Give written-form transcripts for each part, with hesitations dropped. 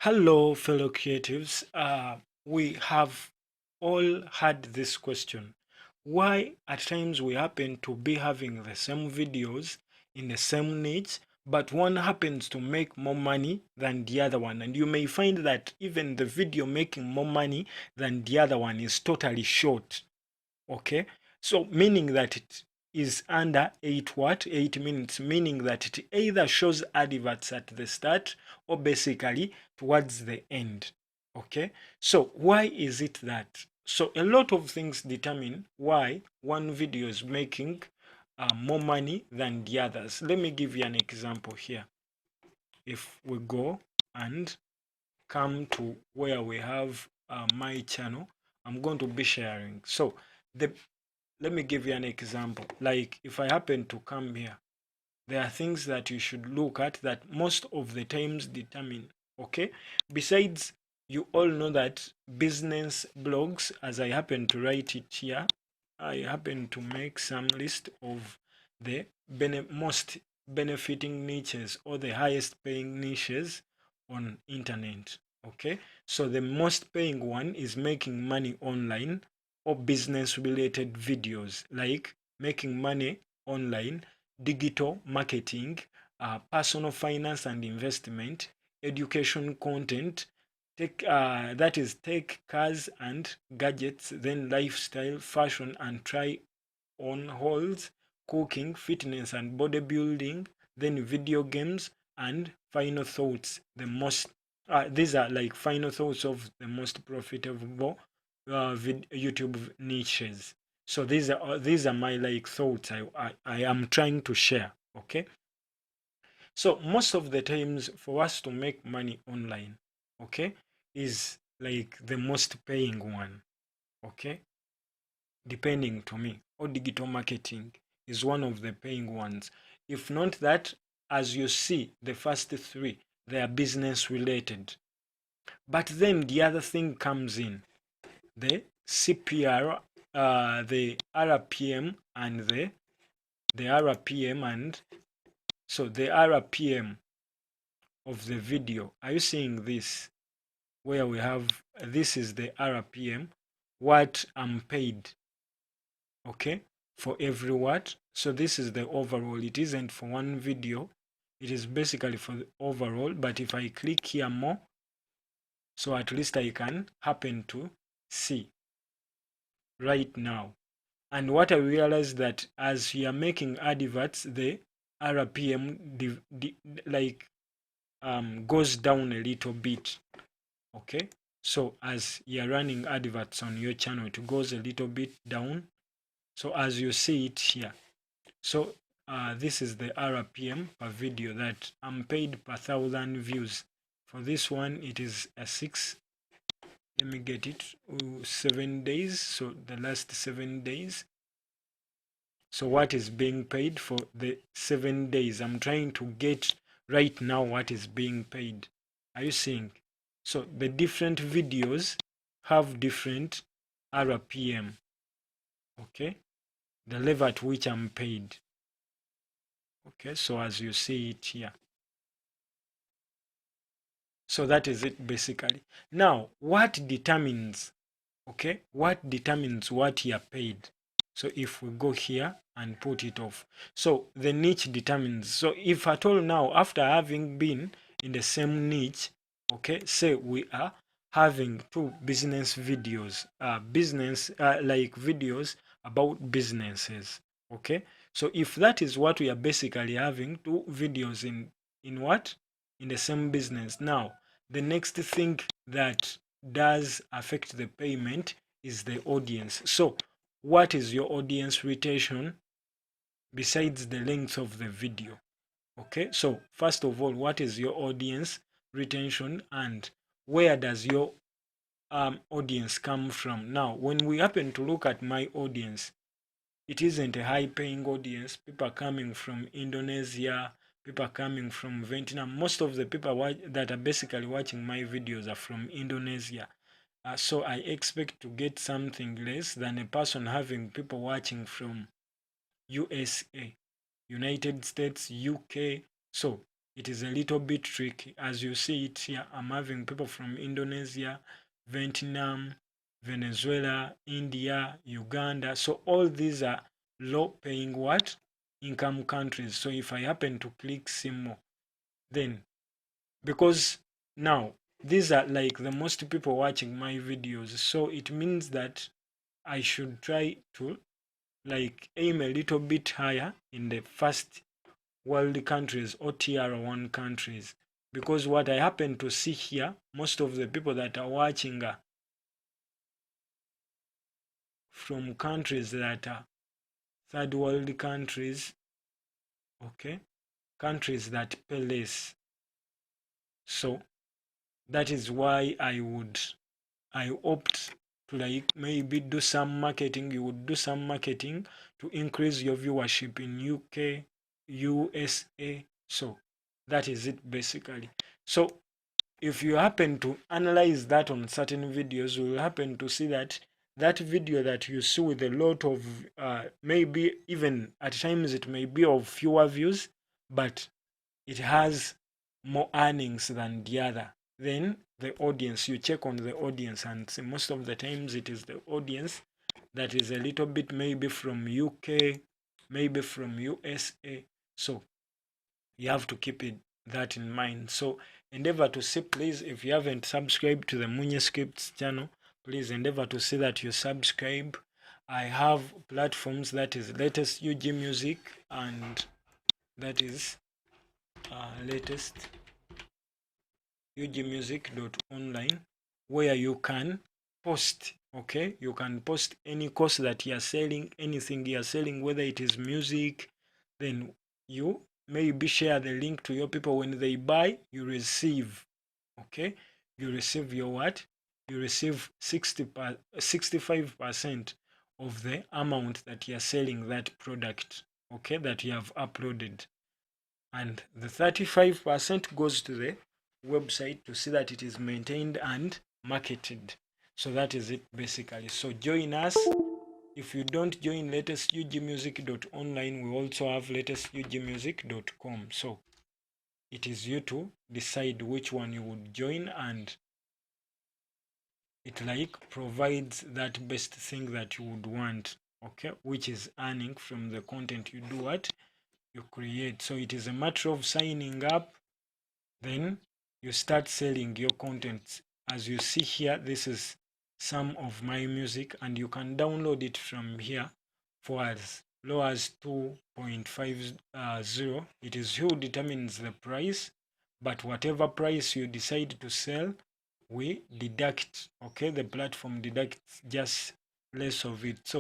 Hello, fellow creatives. We have all had this question. Why at times we happen to be having the same videos in the same niche, but one happens to make more money than the other one. And you may find that even the video making more money than the other one is totally short. Okay, so meaning that it is under 8 minutes, meaning that it either shows adverts at the start or basically towards the end. Okay, so why is it that? So a lot of things determine why one video is making more money than the others. Let me give you an example here. If we go and come to where we have my channel, I'm going to be sharing. So the let me give you an example. Like if I happen to come here, there are things that you should look at that most of the times determine. Okay, besides, you all know that business blogs, as I happen to write it here, I happen to make some list of the most benefiting niches or the highest paying niches on internet. Okay, so the most paying one is making money online or business related videos, like making money online, digital marketing, personal finance and investment, education content, that is tech, cars and gadgets, then lifestyle, fashion and try on hauls, cooking, fitness and bodybuilding, then video games and final thoughts. These are like final thoughts of the most profitable YouTube niches. So these are my like thoughts I am trying to share. Okay, so most of the times for us to make money online, okay, is like the most paying one. Okay, depending to me, or digital marketing is one of the paying ones. If not that, as you see, the first three, they are business related. But then the other thing comes in, the CPR, the RPM, and the RPM, and so the RPM of the video. Are you seeing this? Where we have this is the RPM, what I'm paid, okay, for every word. So this is the overall. It isn't for one video, it is basically for the overall. But if I click here more, so at least I can happen to see right now. And what I realized that as you are making adverts, the RPM like goes down a little bit. Okay, so as you're running adverts on your channel, it goes a little bit down. So as you see it here, so this is the RPM per video that I'm paid per 1,000 views. For this one, it is a 6. Let me get it. 7 days. So the last 7 days. So what is being paid for the 7 days? I'm trying to get right now what is being paid. Are you seeing? So the different videos have different RPM. Okay, the level at which I'm paid. Okay, so as you see it here. So that is it basically. Now, what determines, okay, what determines what you are paid? So if we go here and put it off, so the niche determines. So if at all now, after having been in the same niche, okay, say we are having two business videos, like videos about businesses, okay. So if that is what we are basically having, two videos in what, in the same business. Now the next thing that does affect the payment is the audience. So what is your audience retention besides the length of the video? Okay, so first of all, what is your audience retention and where does your audience come from? Now when we happen to look at my audience, it isn't a high paying audience. People are coming from Indonesia, people are coming from Vietnam. Most of the people that are basically watching my videos are from Indonesia. So I expect to get something less than a person having people watching from USA, United States, UK. So it is a little bit tricky. As you see it here, I'm having people from Indonesia, Vietnam, Venezuela, India, Uganda. So all these are low paying what? Income countries. So if I happen to click see more, then because now these are like the most people watching my videos, so it means that I should try to like aim a little bit higher in the first world countries or tier 1 countries, because what I happen to see here, most of the people that are watching are from countries that are third world countries, okay, countries that pay less. So that is why I opt to like maybe do some marketing. You would do some marketing to increase your viewership in UK, USA. So that is it basically. So if you happen to analyze that on certain videos, you will happen to see that that video that you see with a lot of maybe even at times it may be of fewer views, but it has more earnings than the other. Then the audience, you check on the audience and see most of the times it is the audience that is a little bit maybe from UK, maybe from USA. So you have to keep that in mind. So endeavor to see, please, if you haven't subscribed to the Munye Scripts channel, please endeavor to see that you subscribe. I have platforms, that is latest UG music, and that is latest ugmusic.online, where you can post, okay, you can post any course that you are selling, anything you are selling, whether it is music. Then you maybe share the link to your people. When they buy, you receive, okay, you receive your what, you receive 65% of the amount that you are selling that product, okay, that you have uploaded, and the 35% goes to the website to see that it is maintained and marketed. So that is it basically. So join us. If you don't join latestugmusic.online, we also have latestugmusic.com. So it is you to decide which one you would join, and it like provides that best thing that you would want, okay, which is earning from the content you do, what you create. So it is a matter of signing up, then you start selling your content. As you see here, this is some of my music, and you can download it from here for as low as 2.50. It is who determines the price, but whatever price you decide to sell, we deduct, okay, the platform deducts just less of it. So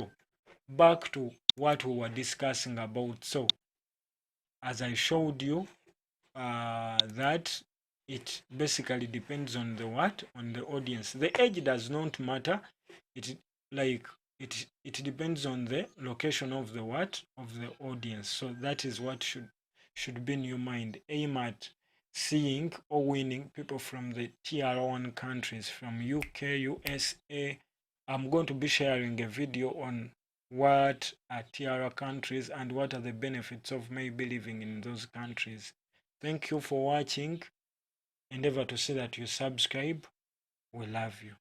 back to what we were discussing about. So as I showed you, that it basically depends on the what, on the audience. The age does not matter. It like it depends on the location of the what, of the audience. So that is what should be in your mind. Aim at seeing or winning people from the tier 1 countries, from UK, USA. I'm going to be sharing a video on what are tier countries and what are the benefits of maybe living in those countries. Thank you for watching. Endeavor to see that you subscribe. We love you.